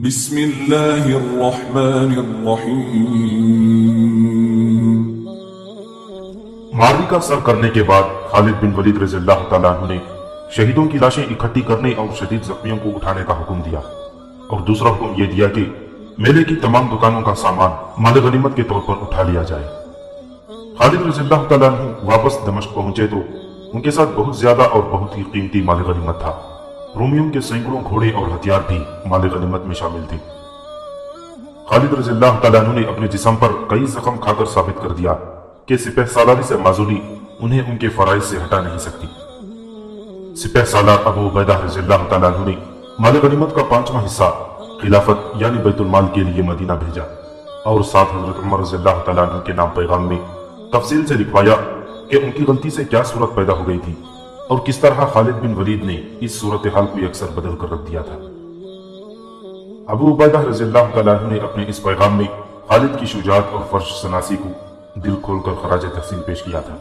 بسم اللہ الرحمن الرحیم۔ ماروی کا سر کرنے کے بعد خالد بن ولید رضی اللہ تعالیٰ عنہ نے شہیدوں کی لاشیں اکٹھی کرنے اور شدید زخمیوں کو اٹھانے کا حکم دیا، اور دوسرا حکم یہ دیا کہ میلے کی تمام دکانوں کا سامان مال غنیمت کے طور پر اٹھا لیا جائے۔ خالد رضی اللہ تعالیٰ عنہ واپس دمشق پہنچے تو ان کے ساتھ بہت زیادہ اور بہت ہی قیمتی مال غنیمت تھا۔ رومیوں کے سینکڑوں گھوڑے اور ہتھیار بھی مال غنیمت میں شامل تھے۔ خالد رضی اللہ تعالیٰ عنہ نے اپنے جسم پر کئی زخم کھا کر ثابت کر دیا کہ سپہ سالاری سے معزولی انہیں ان کے فرائض سے ہٹا نہیں سکتی۔ سپہ سالار ابو عبیدہ رضی اللہ تعالیٰ عنہ نے مال غنیمت کا 5واں حصہ خلافت یعنی بیت المال کے لیے مدینہ بھیجا، اور ساتھ حضرت عمر رضی اللہ تعالیٰ عنہ کے نام پیغام میں تفصیل سے لکھوایا کہ ان کی غلطی سے کیا صورت پیدا ہو گئی تھی اور کس طرح خالد بن ولید نے اس صورتحال کو یکسر بدل کر رکھ دیا تھا۔ ابو عبیدہ رضی اللہ تعالیٰ عنہ نے اپنے اس پیغام میں خالد کی شجاعت اور فرش شناسی کو دل کھول کر خراج تحسین پیش کیا تھا۔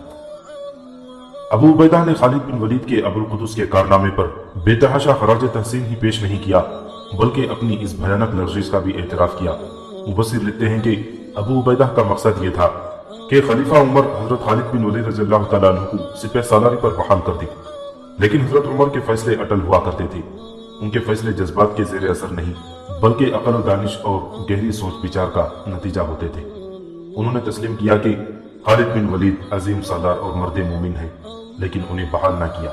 ابو عبیدہ نے خالد بن ولید کے ابو القدس کے کارنامے پر بے تحاشا خراج تحسین ہی پیش نہیں کیا بلکہ اپنی اس بھیانک لرزش کا بھی اعتراف کیا۔ مبصر لکھتے ہیں کہ ابو عبیدہ کا مقصد یہ تھا کہ خلیفہ عمر حضرت خالد بن ولید رضی اللہ تعالیٰ عنہ کو سپہ سالاری پر بحال کر دے، لیکن حضرت عمر کے فیصلے اٹل ہوا کرتے تھے۔ ان کے فیصلے جذبات کے زیر اثر نہیں بلکہ عقل و دانش اور گہری سوچ بچار کا نتیجہ ہوتے تھے۔ انہوں نے تسلیم کیا کہ خالد بن ولید عظیم سالار اور مرد مومن ہے، لیکن انہیں بحال نہ کیا۔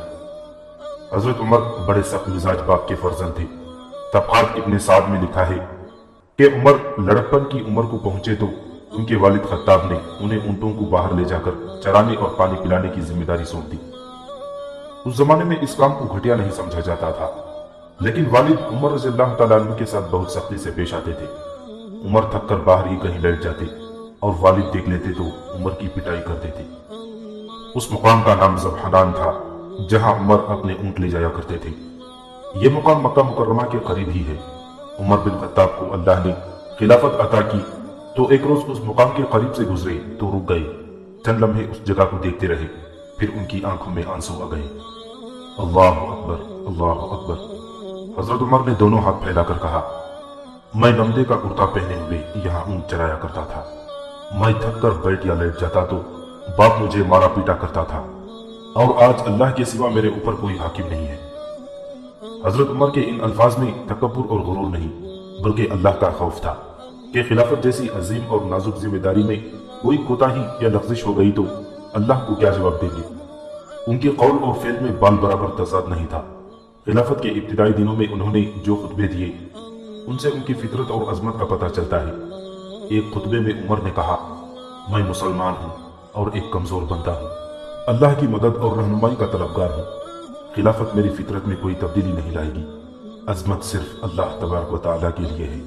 حضرت عمر بڑے سخت مزاج باپ کے فرزند تھے۔ طبقات ابن سعد میں لکھا ہے کہ عمر لڑکپن کی عمر کو پہنچے تو ان کے والد خطاب نے انہیں اونٹوں کو باہر لے جا کر چرانے اور پانی پلانے کی ذمہ داری سونپ دی۔ اس زمانے میں اس کام کو گھٹیا نہیں سمجھا جاتا تھا، لیکن والد عمر رضی اللہ تعالیٰ عنہ کے ساتھ بہت سختی سے پیش آتے تھے۔ عمر تھک کر باہر ہی کہیں لیٹ جاتے اور والد دیکھ لیتے تو عمر کی پٹائی کرتے تھے۔ اس مقام کا نام ذبحان تھا جہاں عمر اپنے اونٹ لے جایا کرتے تھے۔ یہ مقام مکہ مکرمہ کے قریب ہی ہے۔ عمر بن خطاب کو اللہ نے خلافت عطا کی تو ایک روز اس مقام کے قریب سے گزرے تو رک گئے، چند لمحے اس جگہ کو دیکھتے رہے، پھر ان کی آنکھوں میں آنسو آ گئے۔ اللہ اکبر، اللہ اکبر۔ حضرت عمر نے دونوں ہاتھ پھیلا کر کہا، میں نمدے کا کرتا پہنے ہوئے یہاں اونٹ چرایا کرتا تھا۔ میں تھک کر بیٹھ یا لیٹ جاتا تو باپ مجھے مارا پیٹا کرتا تھا، اور آج اللہ کے سوا میرے اوپر کوئی حاکم نہیں ہے۔ حضرت عمر کے ان الفاظ میں تکبر اور غرور نہیں بلکہ اللہ کا خوف تھا کہ خلافت جیسی عظیم اور نازک ذمہ داری میں کوئی کوتاہی یا لغزش ہو گئی تو اللہ کو کیا جواب دیں گے۔ ان کے قول اور فعل میں بال برابر تضاد نہیں تھا۔ خلافت کے ابتدائی دنوں میں انہوں نے جو خطبے دیے ان سے ان کی فطرت اور عظمت کا پتہ چلتا ہے۔ ایک خطبے میں عمر نے کہا، میں مسلمان ہوں اور ایک کمزور بندہ ہوں، اللہ کی مدد اور رہنمائی کا طلبگار ہوں۔ خلافت میری فطرت میں کوئی تبدیلی نہیں لائے گی۔ عظمت صرف اللہ تبارک و تعالیٰ کے لیے ہے،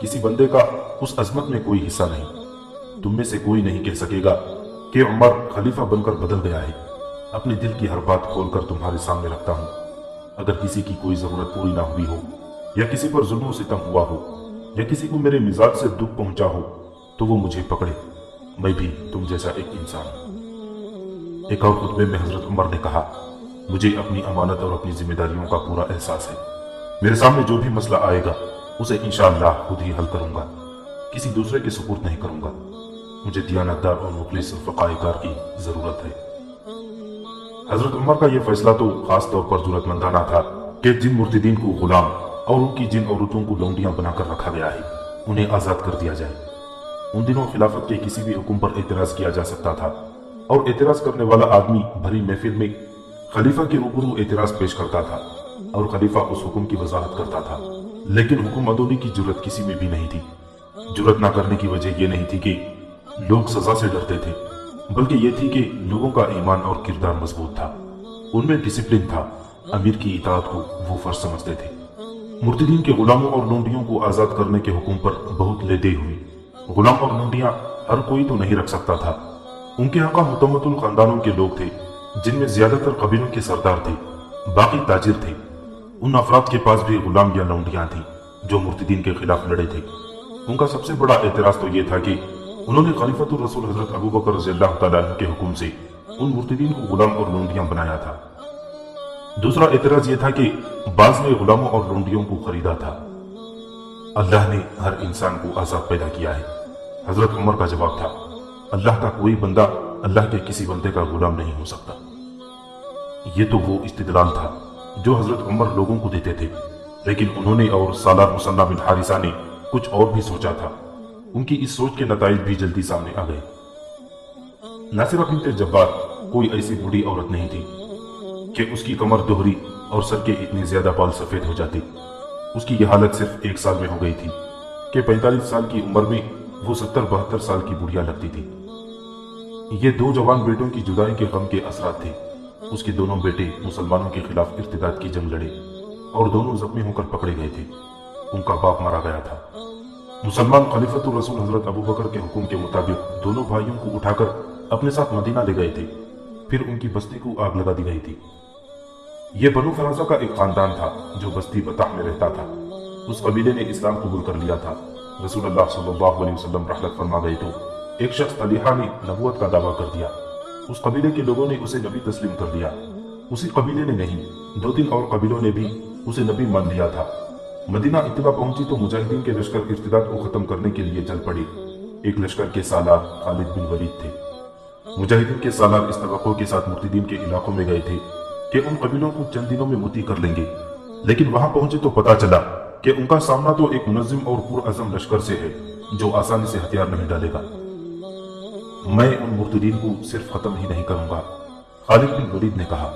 کسی بندے کا اس عظمت میں کوئی حصہ نہیں۔ تم میں سے کوئی نہیں کہہ سکے گا کہ عمر خلیفہ بن کر بدل گیا ہے۔ اپنے دل کی ہر بات کھول کر تمہارے سامنے رکھتا ہوں۔ اگر کسی کی کوئی ضرورت پوری نہ ہوئی ہو، یا کسی پر ظلم و ستم ہوا ہو، یا کسی کو میرے مزاج سے دکھ پہنچا ہو تو وہ مجھے پکڑے، میں بھی تم جیسا ایک انسان ہوں۔ ایک اور خطبے میں حضرت عمر نے کہا، مجھے اپنی امانت اور اپنی ذمہ داریوں کا پورا احساس ہے۔ میرے سامنے جو بھی مسئلہ آئے گا اسے انشاءاللہ خود ہی حل کروں گا، کسی دوسرے کے سپرد نہیں کروں گا۔ مجھے دیانتدار اور مخلص فقائے کار کی ضرورت ہے۔ حضرت عمر کا یہ فیصلہ تو خاص طور پر ضرورت مندانہ تھا کہ جن مرتدین کو غلام اور ان کی جن عورتوں کو لونڈیاں بنا کر رکھا گیا ہے انہیں آزاد کر دیا جائے۔ ان دنوں خلافت کے کسی بھی حکم پر اعتراض کیا جا سکتا تھا، اور اعتراض کرنے والا آدمی بھری محفل میں خلیفہ کے روبرو اعتراض پیش کرتا تھا اور خلیفہ اس حکم کی وضاحت کرتا تھا، لیکن حکم عدولی کی جرت کسی میں بھی نہیں تھی۔ جرت نہ کرنے کی وجہ یہ نہیں تھی کہ لوگ سزا سے ڈرتے تھے، بلکہ یہ تھی کہ لوگوں کا ایمان اور کردار مضبوط تھا، ان میں ڈسپلن تھا، امیر کی اطاعت کو وہ فرض سمجھتے تھے۔ مرتدین کے غلاموں اور لونڈیوں کو آزاد کرنے کے حکم پر بہت لیدے ہوئی۔ غلام اور لونڈیاں ہر کوئی تو نہیں رکھ سکتا تھا۔ ان کے آقا متمت الخاندانوں کے لوگ تھے، جن میں زیادہ تر قبیلوں کے سردار تھے، باقی تاجر تھے۔ ان افراد کے پاس بھی غلام یا لونڈیاں تھیں جو مرتدین کے خلاف لڑے تھے۔ ان کا سب سے بڑا اعتراض تو یہ تھا کہ انہوں نے خلیفۃ الرسول حضرت ابو بکر رضی اللہ تعالیٰ عنہ کے حکم سے ان مرتدین کو غلام اور لونڈیاں بنایا تھا۔ دوسرا اعتراض یہ تھا کہ بعض نے غلاموں اور لونڈیوں کو خریدا تھا۔ अल्लाह ने हर इंसान को आजाद पैदा किया है। हजरत उमर का जवाब था, अल्लाह का कोई बंदा अल्लाह के किसी बंदे का गुलाम नहीं हो सकता। ये तो वो इस्तिदलाल था जो हजरत उमर लोगों को देते थे, लेकिन उन्होंने और सालार मुसन्ना बिन हारिसा ने कुछ और भी सोचा था। उनकी इस सोच के नताइज भी जल्दी सामने आ गए। नासिरा बिन्त जब्बार कोई ऐसी बूढ़ी औरत नहीं थी कि उसकी कमर दोहरी और सर के इतने ज्यादा बाल सफेद हो जाते। उसकी यह हालत सिर्फ 1 साल में हो गई थी कि 45 साल की उम्र में वो 70-72 साल की बुढ़िया लगती थी। ये 2 जवान बेटों की जुदाई के गम के असरात थे। उसके दोनों बेटे मुसलमानों के खिलाफ इर्तिदाद की जंग लड़े और दोनों जख्मी होकर पकड़े गए थे। उनका बाप मारा गया था। मुसलमान खलीफतुर रसूल हजरत अबू बकर के हुक्म के मुताबिक दोनों भाइयों को उठाकर अपने साथ मदीना ले गए थे। फिर उनकी बस्ती को आग लगा दी गई थी। यह बनु फराजा का एक खानदान था जो बस्ती बताह में रहता था। उस कबीले ने इस्लाम कबूल कर लिया था। रसूलुल्लाह सल्लल्लाहु अलैहि वसल्लम रहमत फरमा गए तो एक शख्स तलीहा ने नबूवत का दावा कर दिया। उस कबीले के लोगों ने उसे नबी तस्लीम कर लिया। उसी कबीले ने नहीं, 2-3 और कबीलों ने भी उसे नबी मान लिया था। मदीना इत्तबा पहुंची तो मुजाहिदीन के लश्कर इर्तिदाद को खत्म करने के लिए चल पड़े। एक लश्कर के सालार खालिद बिन वलीद थे। मुजाहिदीन के सालार इस तवक्को के साथ मुर्तिदीन के इलाकों में गए थे कि उन कबीलों को चंद दिनों में मुती कर लेंगे, लेकिन वहां पहुंचे तो पता चला कि उनका सामना तो एक मुनज़्ज़िम और पुरअज़म लश्कर से है जो आसानी से हथियार नहीं डालेगा। मैं उन मुर्तिदीन को सिर्फ खत्म ही नहीं करूंगा, खालिद बिन वलीद ने कहा,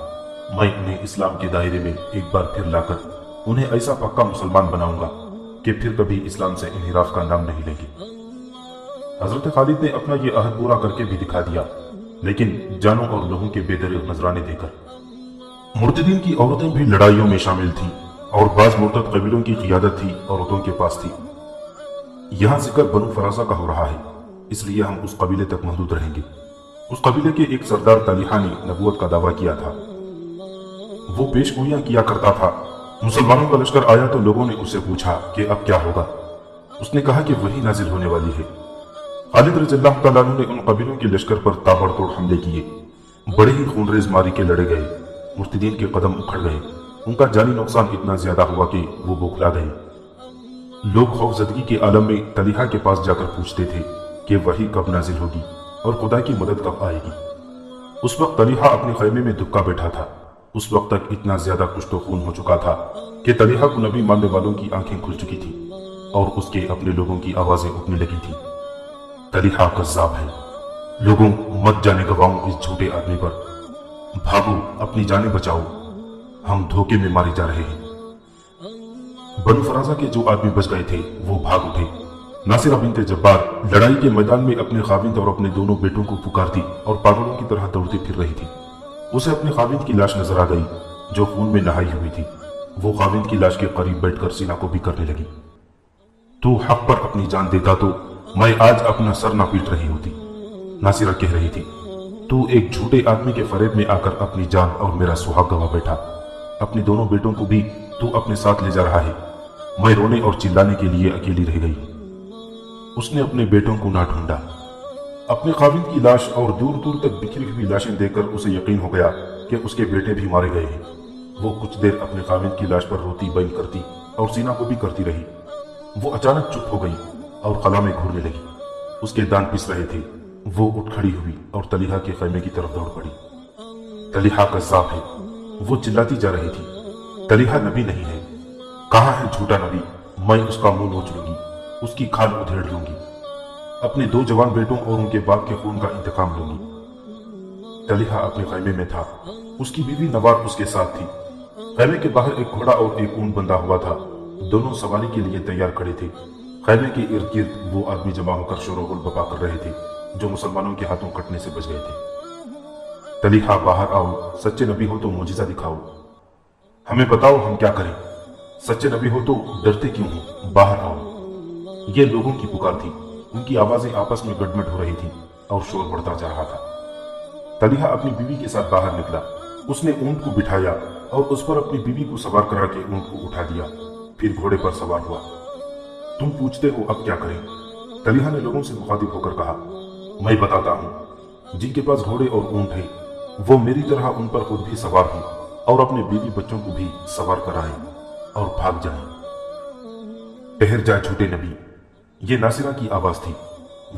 मैं उन्हें इस्लाम के दायरे में एक बार फिर लाकर उन्हें ऐसा पक्का मुसलमान बनाऊंगा कि फिर कभी इस्लाम से इन्हिराफ का नाम नहीं लेंगे। हजरत खालिद ने अपना ये अहद पूरा करके भी दिखा दिया, लेकिन जानों और लोगों के बेदरिग नजराने देकर। मुर्तदीन की औरतें भी लड़ाइयों में शामिल थीं और बाज मुर्तद कबीलों की क़ियादत थी औरतों के पास थी। यहां जिक्र बनु फराजा का हो रहा है, इसलिए हम उस कबीले तक महदूद रहेंगे। उस कबीले के एक सरदार तलीहा ने नबूवत का दावा किया था। वो पेशगोइयां किया करता था। मुसलमानों का लश्कर आया तो लोगों ने उससे पूछा कि अब क्या होगा। उसने कहा कि वही नाजिल होने वाली है। खालिद रज़ियल्लाहु तआला अन्हु ने उन कबीलों के लश्कर पर ताबड़तोड़ हमले किए। बड़े ही खूनरेज मारी के लड़े गए। मुर्तिदीन के कदम उखड़ गए। उनका जानी नुकसान इतना ज्यादा हुआ कि वो बौखला गए। लोग खौफजदगी के आलम में तलीहा के पास जाकर पूछते थे कि वही कब नाजिल होगी और खुदा की मदद कब आएगी। उस वक्त तलीहा अपने खैमे में दुक्का बैठा था। उस वक्त तक इतना ज्यादा कुश्तो खून हो चुका था कि तलीहा को नबी मानने वालों की आंखें खुल चुकी थी और उसके अपने लोगों की आवाजें उठने लगी थी। तलीहा कज़्ज़ाब है, लोगों मत जाने गवाऊं इस झूठे आदमी पर। भागो, अपनी जानें बचाओ, हम धोखे में मारे जा रहे हैं। बनु फराजा के जो आदमी बच गए थे वो भाग उठे। नासिरा बिन्त जब्बार लड़ाई के मैदान में अपने खाविंद और अपने दोनों बेटों को पुकारती और पागलों की तरह दौड़ती फिर रही थी। उसे अपने खाविंद की लाश नजर आ गई जो खून में नहाई हुई थी। वो खाविंद की लाश के करीब बैठकर सीना को भी करने लगी। तू हक पर अपनी जान देता तो मैं आज अपना सर ना पीट रही होती, नासिरा कह रही थी। तू एक झूठे आदमी के फरेब में आकर अपनी जान और मेरा सुहाग गवा बैठा। अपने दोनों बेटों को भी तू अपने साथ ले जा रहा है। मैं रोने और चिल्लाने के लिए अकेली रह गई। उसने अपने बेटों को ना ढूंढा। अपने खाविंद की लाश और दूर दूर तक बिखरी हुई लाशें देखकर उसे यकीन हो गया कि उसके बेटे भी मारे गए हैं। वो कुछ देर अपने खाविंद की लाश पर रोती बंद करती और सीना को भी करती रही। वो अचानक चुप हो गई और खला में घूरने लगी। उसके दांत पिस रहे थे। वो उठ खड़ी हुई और तलीहा के खैमे की तरफ दौड़ पड़ी। तलीहा कज़्ज़ाब है, वो चिल्लाती जा रही थी। तलीहा नबी नहीं है। कहाँ है झूठा नबी? मैं उसका मुंह नोच लूंगी, उसकी खाल उधेड़ लूंगी, अपने 2 जवान बेटों और उनके बाप के खून का इंतकाम लूंगी। तलीहा अपने खैमे में था। उसकी बीवी नवार उसके साथ थी। खैमे के बाहर एक घोड़ा और एक ऊंट बंधा हुआ था। दोनों सवारी के लिए तैयार खड़े थे। खैमे के इर्द गिर्द वो आदमी जमा होकर शोरगुल बपा कर रहे थे जो मुसलमानों के हाथों कटने से बच गए थे। तलीहा, बाहर आओ, सच्चे नबी हो तो मोजिजा दिखाओ, हमें बताओ हम क्या करें। सच्चे नबी हो तो डरते क्यों हो? बाहर आओ। ये लोगों की पुकार थी। उनकी आवाजें आपस में गड़बड़ हो रही थी और शोर बढ़ता जा रहा था। तलीहा अपनी बीवी के साथ बाहर निकला। उसने ऊंट को बिठाया और उस पर अपनी बीवी को सवार करा के ऊंट को उठा दिया। फिर घोड़े पर सवार हुआ। तुम पूछते हो अब क्या करें? तलीहा ने लोगों से मुखातिब होकर कहा, मैं बताता हूं। जिनके पास घोड़े और ऊंट है वो मेरी तरह उन पर खुद भी सवार हो और अपने बीवी बच्चों को भी सवार कराएं और भाग जाएं। ठहर जा झूठे नबी, ये नासिरा की आवाज थी।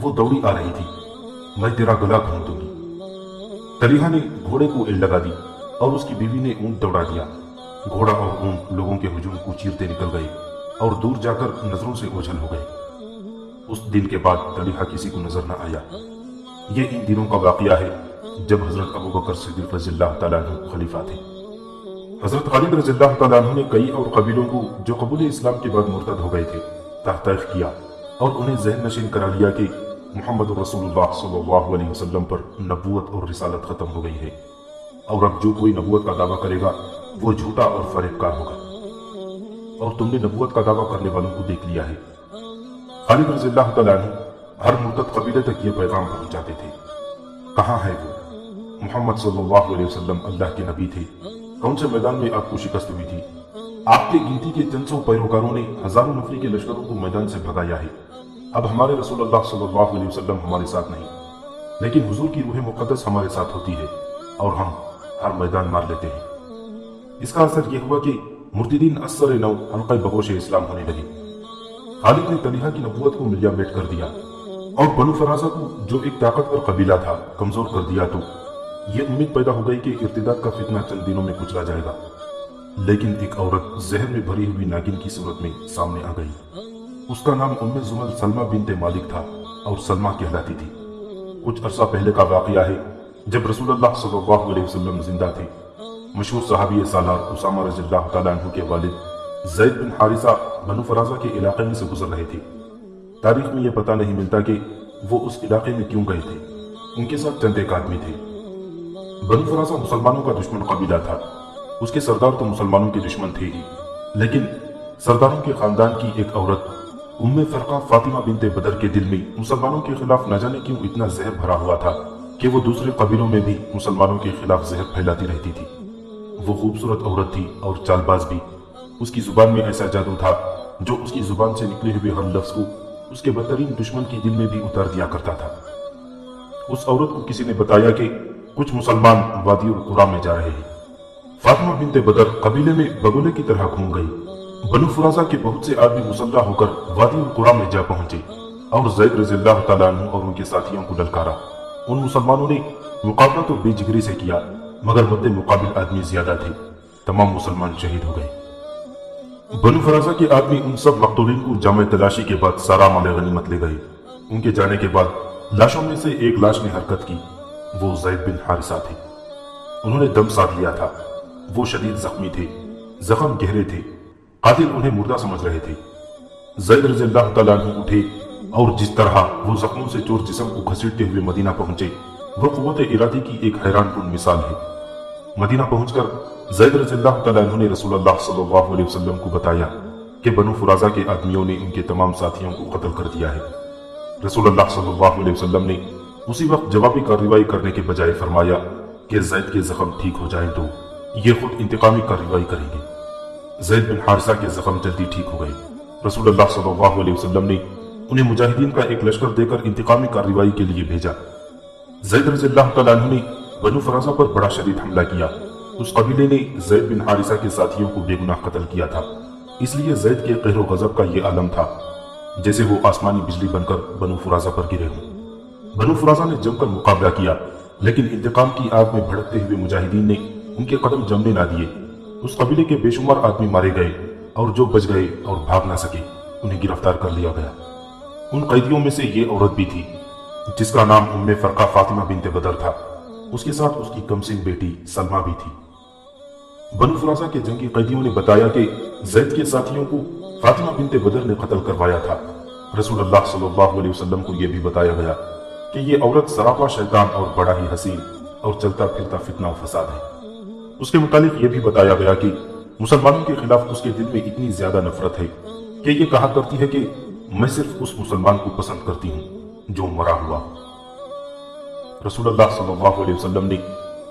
वो दौड़ी आ रही थी। मैं तेरा गला घोंट दूंगी। तलीहा ने घोड़े को एड़ लगा दी और उसकी बीवी ने ऊंट दौड़ा दिया। घोड़ा और ऊंट लोगों के हुजूम को चीरते निकल गए और दूर जाकर नजरों से ओझल हो गए। उस दिन के बाद तलीहा किसी को नजर न आया। ये इन दिनों का वाकया है जब हजरत अबू बकर सिद्दीक रज़ियल्लाहु तआला अन्हु खलीफा थे। हजरत खालिद रज़ियल्लाहु तआला अन्हु ने कई और कबीलों को जो कबूल इस्लाम के बाद मुर्तद हो गए थे तहक़ीक़ किया और उन्हें ज़हन नशीन करा लिया कि मुहम्मद रसूलुल्लाह सल्लल्लाहु अलैहि वसल्लम पर नबूवत और रिसालत खत्म हो गई है और अब जो कोई नबूवत का दावा करेगा वो झूठा और फरेबकार होगा। और तुमने नबूवत का दावा करने वालों को देख लिया है। खालिद रज़ियल्लाहु तआला अन्हु हर मुर्तद कबीले तक ये पैगाम पहुंचाते थे। कहाँ है वो? मोहम्मद सल्लल्लाहु अलैहि वसल्लम अल्लाह के नबी थे। कौन से मैदान में आपको शिकस्त हुई थी? आपके गिनती के चंद सौ पैरोकारों ने हजारों नफरी के लश्करों को मैदान से भगाया है। अब हमारे रसूलुल्लाह सल्लल्लाहु अलैहि वसल्लम हमारे साथ नहीं, लेकिन हुजूर की रूह मुक़द्दस हमारे साथ होती है और हम हर मैदान मार लेते हैं। इसका असर यह हुआ कि मुर्तिदीन असर नौ हल्क़े बगोश इस्लाम होने लगे। खालिद ने तलीहा की नबूवत को मिलिया मेट कर दिया और बनु फराजा को, जो एक ताकतवर कबीला था, कमजोर कर दिया। तो ये उम्मीद पैदा हो गई कि इर्तिदाद का फितना चंद दिनों में कुचला जाएगा। लेकिन एक औरत जहर में भरी हुई नागिन की सूरत में सामने आ गई। उसका नाम उम्मे जुमल सलमा बिनते मालिक था और सलमा कहलाती थी। कुछ अरसा पहले का वाकया है जब रसूलुल्लाह सल्लल्लाहु अलैहि वसल्लम जिंदा थे। मशहूर सहाबी सालार उसामा रज़ियल्लाहु तआला अन्हु के वालिद ज़ैद बिन हारिसा बनु फराजा के इलाके में से गुजर रहे थे। तारीख में यह पता नहीं मिलता कि वो उस इलाके में क्यों गए थे। उनके साथ चंद एक आदमी थे। बनु फराजा मुसलमानों का दुश्मन कबीला था। उसके सरदार तो मुसलमानों के दुश्मन थे ही, लेकिन सरदारों के खानदान की एक औरत उम्मे फरका फातिमा बिनते बदर के दिल में मुसलमानों के खिलाफ न जाने क्यों इतना जहर भरा हुआ था कि वो दूसरे कबीलों में भी मुसलमानों के खिलाफ जहर फैलाती रहती थी। वो खूबसूरत औरत थी और चालबाज भी। उसकी जुबान में ऐसा जादू था जो उसकी जुबान से निकले हुए हर लफ्ज को उसके बदतरीन दुश्मन के दिल में भी उतार दिया करता था। उस औरत को किसी ने बताया कि कुछ मुसलमान वादी उल कुरा में जा रहे हैं। फातिमा बिनते बदर कबीले में बगुले की तरह घूम गई। बनु फराजा के बहुत से आदमी मुसल्लह होकर वादी उल कुरा में जा पहुंचे और ज़ैद रज़ियल्लाहु तआला अन्हु और उनके साथियों को ललकारा। उन मुसलमानों ने मुकाबला तो बेजिगरी से किया, मगर मद्दे मुकाबिल आदमी ज्यादा थे। तमाम मुसलमान शहीद हो गए। बनु फराजा के आदमी उन सब मकतूलीन को जामे तलाशी के बाद सारा माल गनीमत ले गए। उनके जाने के बाद लाशों में से एक लाश ने हरकत की। वो ज़ैद बिन हारिसा थे। उन्होंने दम साध लिया था। वो शदीद जख्मी थे, जख्म गहरे थे। कातिल उन्हें मुर्दा समझ रहे थे। ज़ैद रज़ियल्लाहु तआला अन्हु उठे और जिस तरह वो जख्मों से चोर जिस्म को घसीटते हुए मदीना पहुंचे, वो कुव्वत इरादे की एक हैरानकुन मिसाल है। मदीना पहुंचकर ज़ैद रज़ियल्लाहु तआला अन्हु ने रसूलुल्लाह सल्लल्लाहु अलैहि वसल्लम को बताया कि बनु फराजा के आदमियों ने उनके तमाम साथियों को कत्ल कर दिया है। रसूलुल्लाह सल्लल्लाहु अलैहि वसल्लम ने उसी वक्त जवाबी कार्रवाई करने के बजाय फरमाया कि ज़ैद के जख्म ठीक हो जाए तो ये खुद इंतकामी कार्रवाई करेंगे। ज़ैद बिन हारिसा के जख्म जल्दी ठीक हो गए। रसूलुल्लाह सल्लल्लाहु अलैहि वसल्लम ने उन्हें मुजाहिदीन का एक लश्कर देकर इंतकामी कार्रवाई के लिए भेजा। ज़ैद रज़ियल्लाहु तआला अन्हु ने बनु फराजा पर बड़ा शदीद हमला किया। उस कबीले ने ज़ैद बिन हारिसा के साथियों को बेगुनाह कत्ल किया था, इसलिए ज़ैद के कहर गज़ब का यह आलम था जैसे वो आसमानी बिजली बनकर बनु फराजा पर गिरे हों। बनु फराजा ने जमकर मुकाबला किया, लेकिन इंतकाम की आग में भड़कते हुए मुजाहिदीन ने उनके कदम जमने ना दिए। उस कबीले के बेशुमार आदमी मारे गए और जो बच गए और भाग ना सके उन्हें गिरफ्तार कर लिया गया। उन कैदियों में से ये औरत भी थी जिसका नाम उम्मे फरका फातिमा बिनते बदर था। उसके साथ उसकी कमसिन बेटी सलमा भी थी। बनु फराजा के जंगी कैदियों ने बताया कि ज़ैद के साथियों को फातिमा बिनते बदर ने कत्ल करवाया था। रसूलुल्लाह सल्लल्लाहु अलैहि वसल्लम को यह भी बताया गया कि ये औरत सरापा शैतान और बड़ा ही हसीन और चलता फिरता फितना और फसाद है। उसके मुतालिक यह भी बताया गया कि मुसलमानों के खिलाफ उसके दिल में इतनी ज्यादा नफरत है कि ये कहा करती है कि मैं सिर्फ उस मुसलमान को पसंद करती हूं जो मरा हुआ। रसूलुल्लाह सल्लल्लाहु अलैहि वसल्लम ने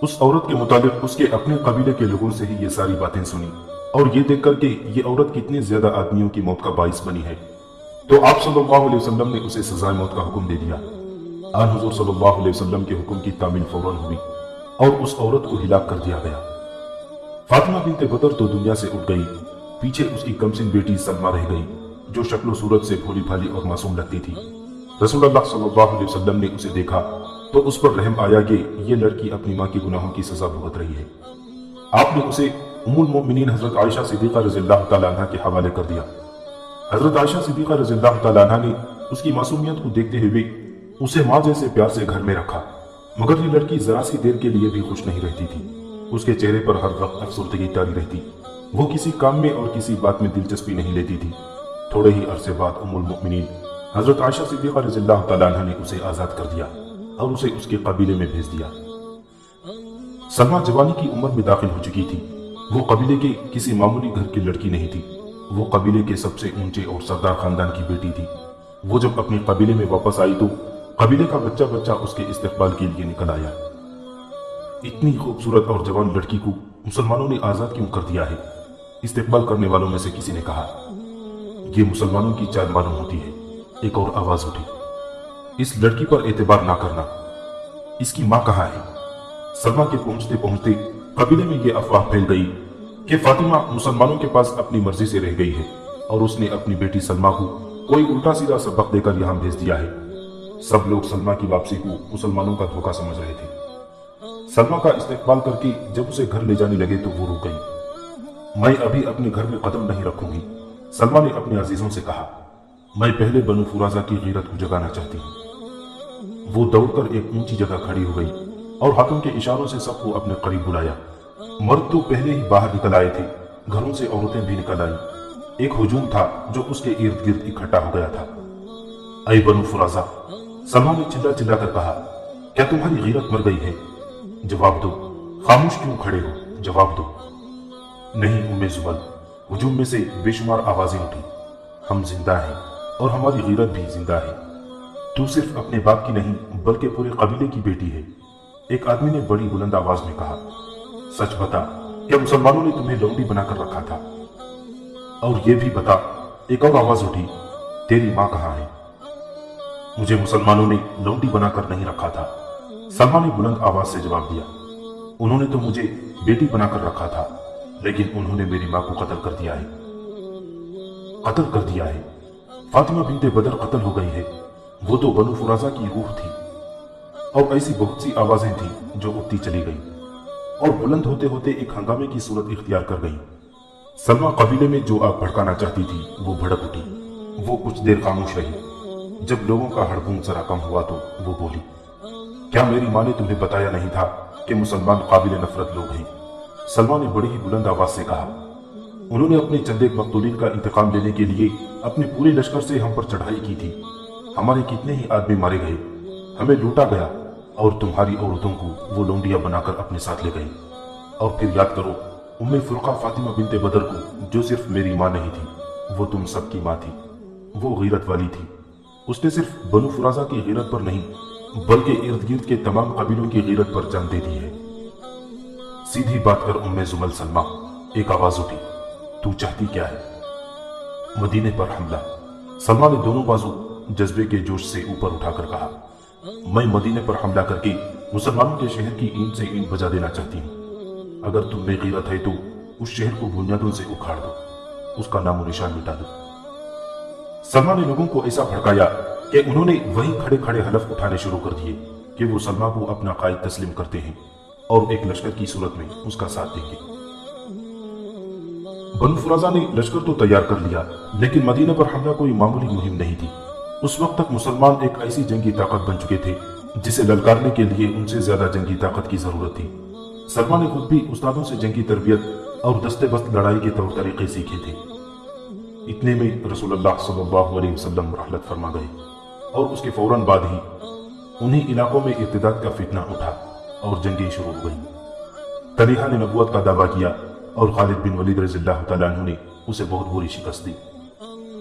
उस औरत के मुतालिक उसके अपने कबीले के लोगों से ही ये सारी बातें सुनी और ये देखकर कि ये औरत कितने ज्यादा आदमियों की मौत का बाइस बनी है, तो आप सल्लल्लाहु अलैहि वसल्लम ने उसे सजाए मौत का हुक्म दे दिया। आन हुजूर सल्लल्लाहु अलैहि वसल्लम के हुक्म की तामील फौरन हुई और उस औरत को हिलाक कर दिया गया। फातिमा बिनते बदर तो दुनिया से उठ गई, पीछे उसकी कमसिन बेटी सलमा रह गई जो शक्ल सूरत से भोली भाली और मासूम लगती थी। रसूलुल्लाह सल्लल्लाहु अलैहि वसल्लम ने उसे देखा तो उस पर रहम आया कि ये लड़की अपनी माँ के गुनाहों की सजा भुगत रही है। आपने उसे उम्मुल मोमिनीन हजरत आयशा सिद्दीक़ा रज़ियल्लाहु तआला अन्हा के हवाले कर दिया। हजरत आयशा सिद्दीक़ा रज़ियल्लाहु तआला अन्हा ने उसकी मासूमियत को देखते हुए उसे माँ जैसे प्यार से घर में रखा, मगर ये लड़की जरा सी देर के लिए भी खुश नहीं रहती थी। उसके चेहरे पर हर वक्त अफसुर्दगी तारी रहती। वो किसी काम में और किसी बात में दिलचस्पी नहीं लेती थी। थोड़े ही अरसे बाद उम्मुल मोमिनीन हजरत आयशा सिद्दीक़ा रज़ियल्लाहु तआला अन्हा ने उसे आजाद कर दिया और उसे उसके कबीले में भेज दिया। सलमा जवानी की उम्र में दाखिल हो चुकी थी। वो कबीले के किसी मामूली घर की लड़की नहीं थी। वो कबीले के सबसे ऊंचे और सरदार खानदान की बेटी थी। वो जब अपने कबीले में वापस आई तो कबीले का बच्चा बच्चा उसके इस्तेकबाल के लिए निकल आया। इतनी खूबसूरत और जवान लड़की को मुसलमानों ने आजाद क्यों कर दिया है? इस्तेकबाल करने वालों में से किसी ने कहा, ये मुसलमानों की चाल मालूम होती है। एक और आवाज उठी, इस लड़की पर एतबार ना करना, इसकी मां कहाँ है? सलमा के पहुंचते पहुंचते कबीले में यह अफवाह फैल गई कि फातिमा मुसलमानों के पास अपनी मर्जी से रह गई है और उसने अपनी बेटी सलमा को कोई उल्टा सीधा सबक देकर यहां भेज दिया है। सब लोग सलमा की वापसी को मुसलमानों का धोखा समझ रहे थे। सलमा का इस्तेकबाल करके जब उसे घर ले जाने लगे तो वो रुक गई। मैं अभी अपने घर में कदम नहीं रखूंगी, सलमा ने अपने अजीजों से कहा। मैं पहले बनु फुराजा की गीरत को जगाना चाहती हूँ। वो दौड़कर एक ऊंची जगह खड़ी हो गई और हाथों के इशारों से सबको अपने करीब बुलाया। मर्द तो पहले ही बाहर निकल आए थे, घरों से औरतें भी निकल आई। एक हुजूम था जो उसके इर्द गिर्द इकट्ठा हो गया था। ऐ बनु फुराजा, सलमा ने चिल्ला चिल्ला कर कहा, क्या तुम्हारी गीरत मर गई है? जवाब दो। खामोश क्यों खड़े हो? जवाब दो। नहीं उम्मे जुबल, हुजूम में से बेशुमार आवाजें उठी। हम जिंदा हैं और हमारी गीरत भी जिंदा है। तू सिर्फ अपने बाप की नहीं बल्कि पूरे कबीले की बेटी है। एक आदमी ने बड़ी बुलंद आवाज में कहा, सच बता, क्या मुसलमानों ने तुम्हें लौंडी बनाकर रखा था? और ये भी बता, एक और आवाज उठी, तेरी मां कहां है? मुझे मुसलमानों ने लौंडी बनाकर नहीं रखा था, सलमा ने बुलंद आवाज से जवाब दिया। उन्होंने तो मुझे बेटी बनाकर रखा था, लेकिन उन्होंने मेरी मां को कत्ल कर दिया है। कत्ल कर दिया है? फातिमा बिनते बदर कत्ल हो गई है। वो तो बनु फुराजा की रूह थी। और ऐसी बहुत सी आवाजें थी जो उठती चली गई और बुलंद होते होते एक हंगामे की सूरत इख्तियार कर गई। सलमा कबीले में जो आग भड़काना चाहती थी वो भड़क उठी। वो कुछ देर खामोश रही। जब लोगों का हड़बूंग जरा कम हुआ तो वो बोली, क्या मेरी माँ ने तुम्हें बताया नहीं था कि मुसलमान काबिल नफरत लोग हैं? सलमा ने बड़ी ही बुलंद आवाज से कहा। उन्होंने अपने चंद एक मकतूलीन का इंतकाम लेने के लिए अपने पूरे लश्कर से हम पर चढ़ाई की थी। हमारे कितने ही आदमी मारे गए, हमें लूटा गया और तुम्हारी औरतों को वो लोंडिया बनाकर अपने साथ ले गई। और फिर याद करो उम्मे फुरका फातिमा बिनते बदर को, जो सिर्फ मेरी माँ नहीं थी, वो तुम सबकी माँ थी। वो गीरत वाली थी। उसने सिर्फ बनु फुराजा की गीरत पर नहीं बल्कि इर्द गिर्द के तमाम कबीलों की गीरत पर जान दे दी है। सीधी बात कर उम्मे जुमल सलमा, एक आवाज उठी, तू चाहती क्या है? मदीने पर हमला। सलमा ने दोनों बाजू जज्बे के जोश से ऊपर उठाकर कहा, मैं मदीने पर हमला करके मुसलमानों के शहर की ईंट से ईंट बजा देना चाहती हूँ। अगर तुम में गीरत है तो उस शहर को बुनियादों से उखाड़ दो, उसका नामो निशान मिटा दो। सलमा ने लोगों को ऐसा भड़काया कि उन्होंने वहीं खड़े खड़े हलफ उठाने शुरू कर दिए कि वो सलमा को अपना कायद तस्लीम करते हैं और एक लश्कर की सूरत में उसका साथ देंगे। बनु फुराजा ने लश्कर तो तैयार कर लिया, लेकिन मदीने पर हमला कोई मामूली मुहिम नहीं थी। उस वक्त तक मुसलमान एक ऐसी जंगी ताकत बन चुके थे जिसे ललकारने के लिए उनसे ज्यादा जंगी ताकत की जरूरत थी। सलमा ने खुद भी उस्तादों से जंगी तरबियत और दस्ते बस्त लड़ाई के तौर तरीके सीखे थे। इतने में रसूलुल्लाह सल्लल्लाहु अलैहि वसल्लम रहलत फरमा गए और उसके फौरन बाद ही उन्हीं इलाकों में इर्तिदाद का फितना उठा और जंगें शुरू हो गई। तलीहा ने नबूवत का दावा किया और खालिद बिन वलीद रज़ियल्लाहु तआला अन्हु ने उसे बहुत बुरी शिकस्त दी।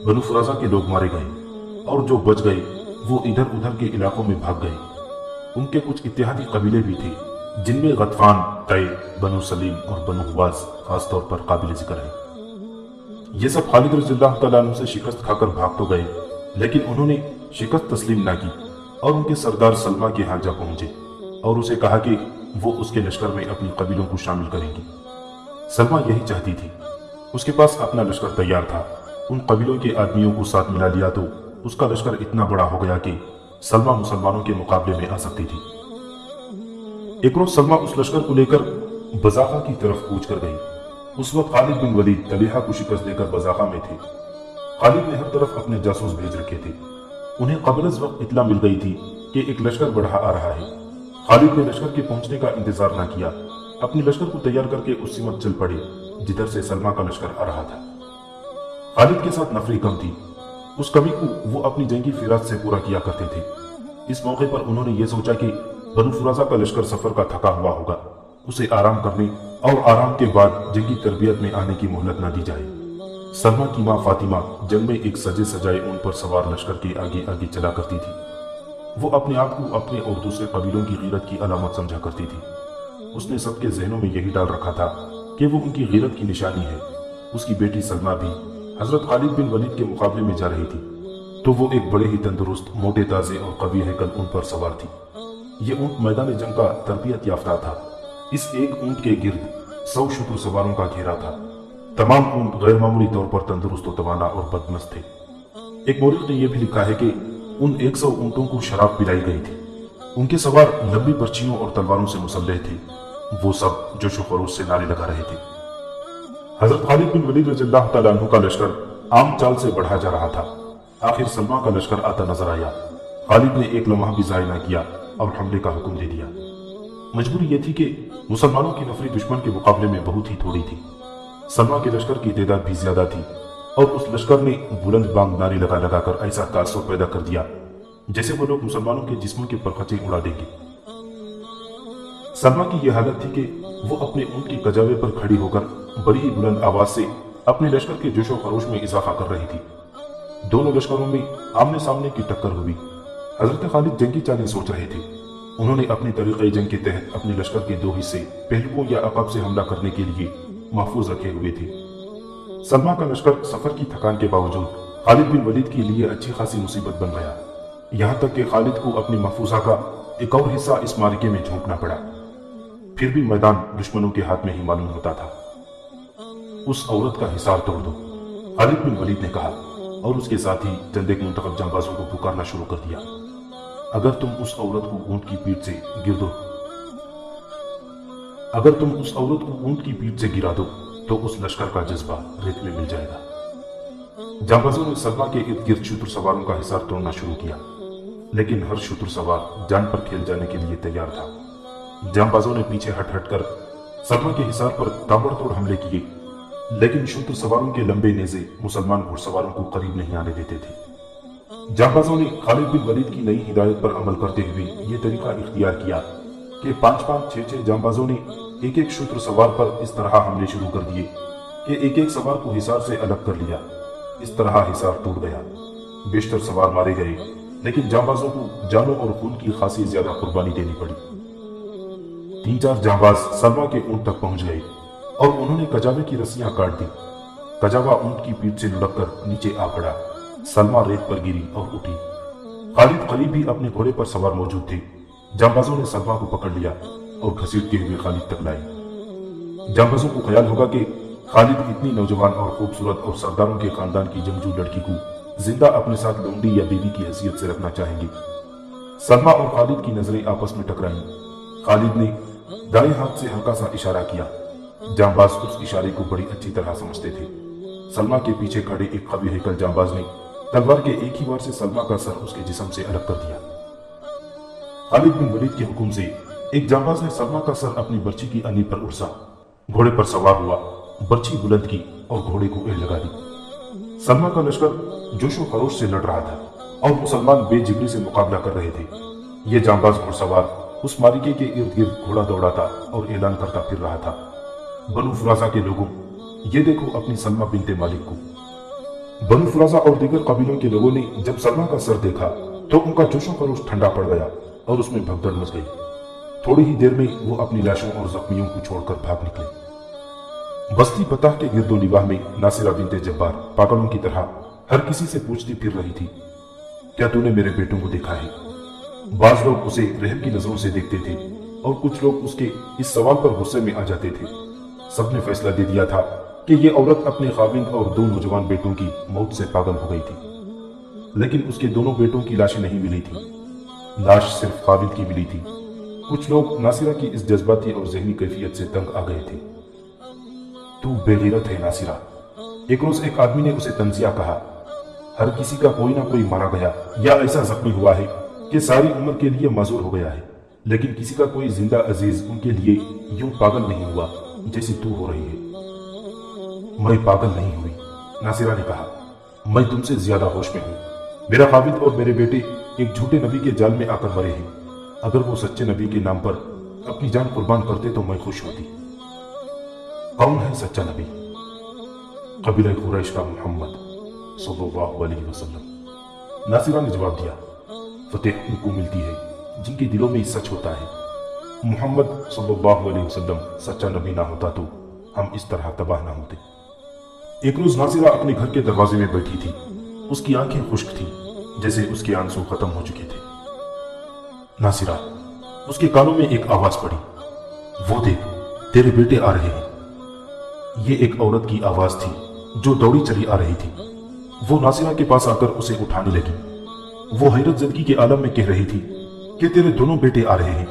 बनु फुराजा के लोग मारे गए और जो बच गए वो इधर उधर के इलाकों में भाग गए। उनके कुछ इत्तेहादी कबीले भी थे जिनमें गतफान, तय, बनु सलीम और बनु हुवाज खासतौर पर काबिल जिक्र है। ये सब खालिद रज़ियल्लाहु तआला अन्हु से शिकस्त खाकर भाग तो गए, लेकिन उन्होंने शिकस्त तस्लीम ना की और उनके सरदार सलमा के यहाँ जा पहुंचे और उसे कहा कि वो उसके लश्कर में अपनी कबीलों को शामिल करेंगी। सलमा यही चाहती थी। उसके पास अपना लश्कर तैयार था ان قبیلوں کے آدمیوں کو ساتھ ملا لیا تو اس کا لشکر اتنا بڑا ہو گیا کہ سلمہ مسلمانوں کے مقابلے میں آ سکتی تھی۔ ایک روز سلمہ اس لشکر کو لے کر بزاقہ کی طرف کوچ کر گئی۔ اس وقت خالد بن ولید طلیحہ کو شکست دے کر بزاقہ میں تھے۔ خالد نے ہر طرف اپنے جاسوس بھیج رکھے تھے۔ انہیں قبل از وقت اطلاع مل گئی تھی کہ ایک لشکر بڑھا آ رہا ہے۔ خالد نے لشکر کے پہنچنے کا انتظار نہ کیا، اپنی لشکر کو تیار کر کے اس سمت چل پڑے جدھر سے سلمہ کا لشکر آ رہا تھا۔ خالد کے ساتھ نفری کم تھی، اس کمی کو وہ اپنی جنگی فراست سے پورا کیا کرتے تھے۔ اس موقع پر انہوں نے یہ سوچا کہ بنو فرازہ کا لشکر سفر کا تھکا ہوا ہوگا، اسے آرام کرنے اور آرام کے بعد جنگی تربیت میں آنے کی مہلت نہ دی جائے۔ سلمہ کی ماں فاطمہ جنگ میں ایک سجے سجائے اونٹ پر سوار لشکر کے آگے آگے چلا کرتی تھی۔ وہ اپنے آپ کو اپنے اور دوسرے قبیلوں کی غیرت کی علامت سمجھا کرتی تھی۔ اس نے سب کے ذہنوں میں یہی ڈال رکھا تھا کہ وہ ان کی غیرت کی نشانی ہے۔ اس کی بیٹی سلمہ بھی حضرت خالد بن ولید کے مقابلے میں جا رہی تھی تو وہ ایک بڑے ہی تندرست، موٹے تازے اور قوی ہیکل اونٹ پر سوار تھی۔ یہ اونٹ میدان جنگ کا تربیت یافتہ تھا۔ اس ایک اونٹ کے گرد 100 شتر سواروں کا گھیرا تھا۔ تمام اونٹ غیر معمولی طور پر تندرست و توانا اور بدمست تھے۔ ایک مورخ نے یہ بھی لکھا ہے کہ ان 100 اونٹوں کو شراب پلائی گئی تھی۔ ان کے سوار لمبی برچیوں اور تلواروں سے مسلح تھے۔ وہ سب جوش و خروش سے نعرے لگا رہے تھے۔ حضرت خالد بن ولید رضی اللہ تعالیٰ عنہ کا لشکر عام چال سے بڑھا جا رہا تھا۔ آخر سلمہ کا لشکر آتا نظر آیا۔ خالد نے ایک لمحہ بھی ضائع نہ کیا اور حملے کا حکم دے دیا۔ مجبوری یہ تھی کہ مسلمانوں کی نفری دشمن کے مقابلے میں بہت ہی تھوڑی تھی۔ سلمہ کے لشکر کی تعداد بھی زیادہ تھی اور اس لشکر نے بلند بانگ نعرے لگا لگا کر ایسا تاثر پیدا کر دیا جیسے وہ لوگ مسلمانوں کے جسموں کے پرخچے اڑا دیں گے۔ سلمہ کی یہ حالت تھی کہ وہ اپنے اونٹ کی کجاوے پر کھڑی ہو کر بڑی ہی بلند آواز سے اپنے لشکر کے جوش و خروش میں اضافہ کر رہی تھی۔ دونوں لشکروں میں آمنے سامنے کی ٹکر ہوئی۔ حضرت خالد جنگی چالیں سوچ رہے تھے۔ انہوں نے اپنی طریقہ جنگ کے تحت اپنے لشکر کے 2 حصے پہلوؤں یا عقب سے حملہ کرنے کے لیے محفوظ رکھے ہوئے تھے۔ سلمہ کا لشکر سفر کی تھکان کے باوجود خالد بن ولید کے لیے اچھی خاصی مصیبت بن گیا، یہاں تک کہ خالد کو اپنی محفوظہ کا ایک اور حصہ اس معرکے میں جھونکنا پڑا۔ پھر بھی میدان دشمنوں کے ہاتھ میں ہی معلوم ہوتا تھا۔ اس عورت کا حصار توڑ دو، خالد بن ولید نے کہا، اور اس کے ساتھ ہی چند ایک منتخب جانبازوں کو پکارنا شروع کر دیا۔ اگر تم اس عورت کو اونٹ کی پیٹھ سے گرا دو تو اس لشکر کا جذبہ ریت میں مل جائے گا۔ جانبازوں نے سلمہ کے ارد گرد شتر سواروں کا حصار توڑنا شروع کیا، لیکن ہر شتر سوار جان پر کھیل جانے کے لیے تیار تھا۔ جانبازوں نے پیچھے ہٹ ہٹ کر سلمہ کے حصار پر تابڑ توڑ حملے کیے، لیکن شتر سواروں کے لمبے نیزے مسلمان گھڑ سواروں کو قریب نہیں آنے دیتے تھے۔ جانبازوں نے خالد بن ولید کی نئی ہدایت پر عمل کرتے ہوئے یہ طریقہ اختیار کیا کہ 5-5، 6-6 جانبازوں نے ایک ایک شتر سوار پر اس طرح حملے شروع کر دیے کہ ایک ایک سوار کو حصار سے الگ کر لیا۔ اس طرح حصار ٹوٹ گیا، بیشتر سوار مارے گئے، لیکن جانبازوں کو جانوں اور خون کی خاصی زیادہ قربانی دینی پڑی۔ 3-4 جانباز سلمہ کے اونٹ تک پہنچ گئے اور انہوں نے کجاوے کی رسیاں کاٹ دی۔ کجاوا اونٹ کی پیٹھ سے لڑک کر نیچے آ پڑا۔ سلمہ ریت پر گری اور اٹھی۔ خالد قریب بھی اپنے گھوڑے پر سوار موجود تھے۔ جانبازوں نے سلمہ کو پکڑ لیا اور گھسیٹتے ہوئے خالد تک لائے۔ جانبازوں کو خیال ہوگا کہ خالد اتنی نوجوان اور خوبصورت اور سرداروں کے خاندان کی جنگجو لڑکی کو زندہ اپنے ساتھ لونڈی یا بیوی کی حیثیت سے رکھنا چاہیں گے۔ سلمہ اور خالد کی نظریں آپس میں ٹکرائیں۔ خالد نے دائیں ہاتھ سے ہلکا سا اشارہ کیا۔ جانباز اس اشارے کو بڑی اچھی طرح سمجھتے تھے۔ سلمہ کے پیچھے کھڑے ایک قوی ہیکل جانباز نے تلوار کے ایک ہی وار سے سلمہ کا سر اس کے جسم سے الگ کر دیا۔ خالد بن ولید کے حکم سے ایک جانباز نے سلمہ کا سر اپنی برچی کی انی پر اڑسا، گھوڑے پر سوار ہوا، برچی بلند کی اور گھوڑے کو ایڑ لگا دی۔ سلمہ کا لشکر جوش و خروش سے لڑ رہا تھا اور مسلمان بے جگری سے مقابلہ کر رہے تھے۔ یہ جانباز گھڑ سوار اس مارکے کے ارد گرد گھوڑا دوڑاتا اور اعلان کرتا پھر رہا تھا، بنو فرازہ کے لوگوں، یہ دیکھو اپنی سلمہ بنت مالک کو۔ بنو فرازہ اور دیگر قبیلوں کے لوگوں نے جب سلمہ کا سر دیکھا تو ان کا جوش و خروش ٹھنڈا پڑ گیا اور اس میں بھگدڑ مچ گئی۔ تھوڑی ہی دیر میں وہ اپنی لاشوں اور زخمیوں کو چھوڑ کر بھاگ نکلے۔ بستی بطح کے گرد و نواح میں ناصرہ بنت جبار پاگلوں کی طرح ہر کسی سے پوچھتی پھر رہی تھی، کیا تو نے میرے بیٹوں کو دیکھا ہے؟ بعض لوگ اسے رحم کی نظروں سے دیکھتے تھے اور کچھ لوگ اس کے اس سوال پر غصے میں آ جاتے تھے۔ سب نے فیصلہ دے دیا تھا کہ یہ عورت اپنے خاوند اور 2 نوجوان بیٹوں کی موت سے پاگل ہو گئی تھی، لیکن اس کے دونوں بیٹوں کی لاشیں نہیں ملی تھی، لاش صرف خاوند کی ملی تھی۔ کچھ لوگ ناصرہ کی اس جذباتی اور ذہنی کیفیت سے تنگ آ گئے تھے۔ تو بے غیرت ہے ناصرہ، ایک روز ایک آدمی نے اسے تنزیہ کہا، ہر کسی کا کوئی نہ کوئی مارا گیا یا ایسا زخمی ہوا ہے کہ ساری عمر کے لیے معذور ہو گیا ہے، لیکن کسی کا کوئی زندہ عزیز ان کے لیے یوں پاگل نہیں ہوا جیسے تو ہو رہی ہے۔ میں پاگل نہیں ہوئی، ناصرہ نے کہا، میں تم سے زیادہ ہوش میں ہوں۔ میرا خاوند اور میرے بیٹے ایک جھوٹے نبی کے جال میں آ کر مرے ہیں، اگر وہ سچے نبی کے نام پر اپنی جان قربان کرتے تو میں خوش ہوتی۔ کون ہے سچا نبی؟ قبیلہ قریش کا محمد صلی اللہ علیہ وسلم۔ ناصرہ نے جواب دیا، فتح ان کو ملتی ہے جن کے دلوں میں سچ ہوتا ہے۔ محمد صلی اللہ علیہ وسلم سچا نبی نہ ہوتا تو ہم اس طرح تباہ نہ ہوتے۔ ایک روز ناصرہ اپنے گھر کے دروازے میں بیٹھی تھی، اس کی آنکھیں خشک تھیں جیسے اس کے آنسو ختم ہو چکے تھے۔ ناصرہ، اس کے کانوں میں ایک آواز پڑی، وہ دیکھ تیرے بیٹے آ رہے ہیں۔ یہ ایک عورت کی آواز تھی جو دوڑی چلی آ رہی تھی۔ وہ ناصرہ کے پاس آ کر اسے اٹھانے لگی۔ وہ حیرت زدگی کے عالم میں کہہ رہی تھی کہ تیرے دونوں بیٹے آ رہے ہیں،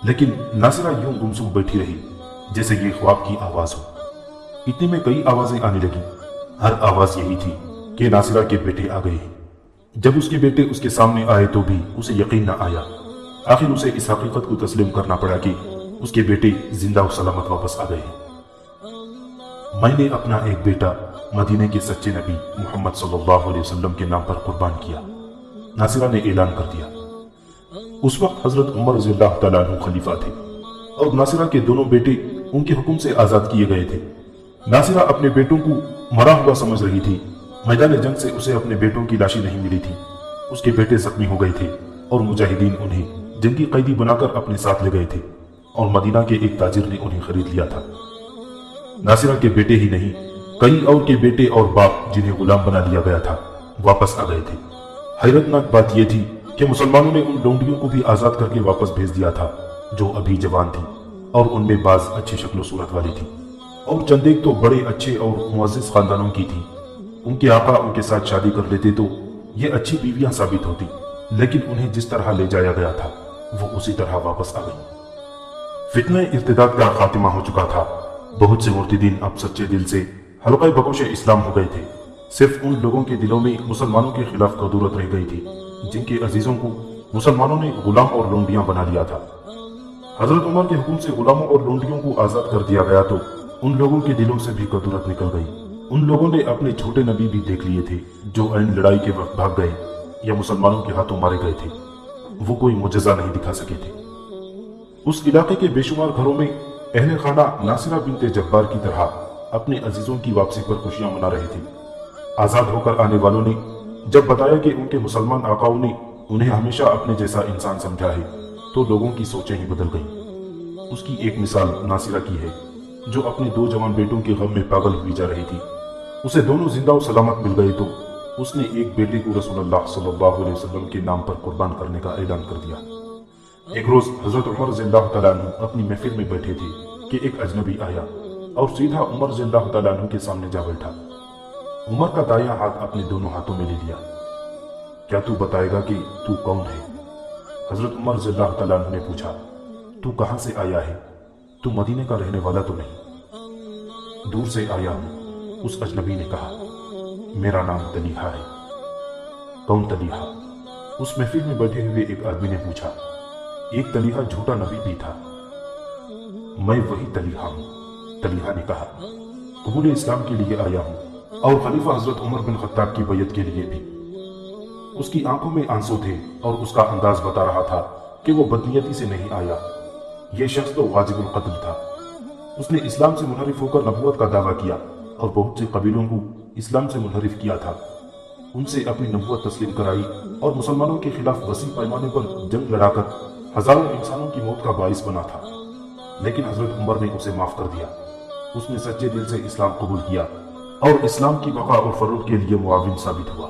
لیکن ناصرہ یوں گمسم بیٹھی رہی جیسے یہ خواب کی آواز ہو۔ اتنے میں کئی آوازیں آنے لگی، ہر آواز یہی تھی کہ ناصرہ کے بیٹے آ گئے ہیں۔ جب اس کے بیٹے اس کے سامنے آئے تو بھی اسے یقین نہ آیا۔ آخر اسے اس حقیقت کو تسلیم کرنا پڑا کہ اس کے بیٹے زندہ و سلامت واپس آ گئے ہیں۔ میں نے اپنا ایک بیٹا مدینے کے سچے نبی محمد صلی اللہ علیہ وسلم کے نام پر قربان کیا، ناصرہ نے اعلان کر دیا۔ اس وقت حضرت عمر رضی اللہ تعالیٰ عنہ خلیفہ تھے اور ناصرہ کے دونوں بیٹے ان کے حکم سے آزاد کیے گئے تھے۔ ناصرہ اپنے بیٹوں کو مرا ہوا سمجھ رہی تھی۔ میدان جنگ سے اسے اپنے بیٹوں کی لاشیں نہیں ملی تھی، اس کے بیٹے زخمی ہو گئے تھے اور مجاہدین انہیں جنگی قیدی بنا کر اپنے ساتھ لے گئے تھے اور مدینہ کے ایک تاجر نے انہیں خرید لیا تھا۔ ناصرہ کے بیٹے ہی نہیں، کئی اور کے بیٹے اور باپ جنہیں غلام بنا لیا گیا تھا واپس آ گئے تھے۔ حیرتناک بات یہ تھی کہ مسلمانوں نے ان لونڈیوں کو بھی آزاد کر کے واپس بھیج دیا تھا جو ابھی جوان تھی اور ان میں بعض اچھی شکل و صورت والی تھی اور چند ایک تو بڑے اچھے اور معزز خاندانوں کی تھی۔ ان کے آقا ان کے ساتھ شادی کر لیتے تو یہ اچھی بیویاں ثابت ہوتی، لیکن انہیں جس طرح لے جایا گیا تھا وہ اسی طرح واپس آ گئی۔ فتنہ ارتداد کا خاتمہ ہو چکا تھا۔ بہت سے مرتدین اب سچے دل سے حلقہ بکوش اسلام ہو گئے تھے۔ صرف ان لوگوں کے دلوں میں مسلمانوں کے خلاف قدورت رہ گئی تھی جن کے عزیزوں کو مسلمانوں نے غلام اور لونڈیاں بنا لیا تھا۔ حضرت عمر کے حکم سے غلاموں اور لونڈیوں کو آزاد کر دیا گیا تو ان لوگوں کے دلوں سے بھی قدورت نکل گئی۔ ان لوگوں نے اپنے جھوٹے نبی بھی دیکھ لیے تھے جو عین لڑائی کے وقت بھاگ گئے یا مسلمانوں کے ہاتھوں مارے گئے تھے۔ وہ کوئی معجزہ نہیں دکھا سکے تھے۔ اس علاقے کے بے شمار گھروں میں اہل خانہ ناصرہ بنت جبار کی طرح اپنے عزیزوں کی واپسی پر خوشیاں منا رہے تھے۔ آزاد ہو کر آنے والوں نے جب بتایا کہ ان کے مسلمان آقاؤں نے انہیں ہمیشہ اپنے جیسا انسان سمجھا ہے تو لوگوں کی سوچیں ہی بدل گئیں۔ اس کی ایک مثال ناصرہ کی ہے جو اپنے 2 جوان بیٹوں کے غم میں پاگل ہوئی جا رہی تھی۔ اسے دونوں زندہ و سلامت مل گئے تو اس نے ایک بیٹے کو رسول اللہ صلی اللہ علیہ وسلم کے نام پر قربان کرنے کا اعلان کر دیا۔ ایک روز حضرت عمر رضی اللہ تعالیٰ عنہ اپنی محفل میں بیٹھے تھے کہ ایک اجنبی آیا اور سیدھا عمر رضی اللہ تعالیٰ عنہ کے سامنے جا بیٹھا۔ عمر کا دایاں ہاتھ اپنے دونوں ہاتھوں میں لے لیا۔ کیا تو بتائے گا کہ تو کون ہے؟ حضرت عمر رضی اللہ تعالیٰ عنہ نے پوچھا۔ تو کہاں سے آیا ہے؟ تو مدینے کا رہنے والا تو نہیں؟ دور سے آیا ہوں، اس اجنبی نے کہا۔ میرا نام طلیحہ ہے۔ کون طلیحہ؟ اس محفل میں بیٹھے ہوئے ایک آدمی نے پوچھا۔ ایک طلیحہ جھوٹا نبی بھی تھا۔ میں وہی طلیحہ ہوں، طلیحہ نے کہا۔ قبول اسلام کے لیے آیا ہوں اور خلیفہ حضرت عمر بن خطاب کی بیعت کے لیے بھی۔ اس کی آنکھوں میں آنسو تھے اور اس کا انداز بتا رہا تھا کہ وہ بدنیتی سے نہیں آیا۔ یہ شخص تو واجب القتل تھا۔ اس نے اسلام سے منحرف ہو کر نبوت کا دعویٰ کیا اور بہت سے قبیلوں کو اسلام سے منحرف کیا تھا، ان سے اپنی نبوت تسلیم کرائی اور مسلمانوں کے خلاف وسیع پیمانے پر جنگ لڑا کر ہزاروں انسانوں کی موت کا باعث بنا تھا۔ لیکن حضرت عمر نے اسے معاف کر دیا۔ اس نے سچے دل سے اسلام قبول کیا اور اسلام کی بقا اور فروغ کے لیے معاون ثابت ہوا۔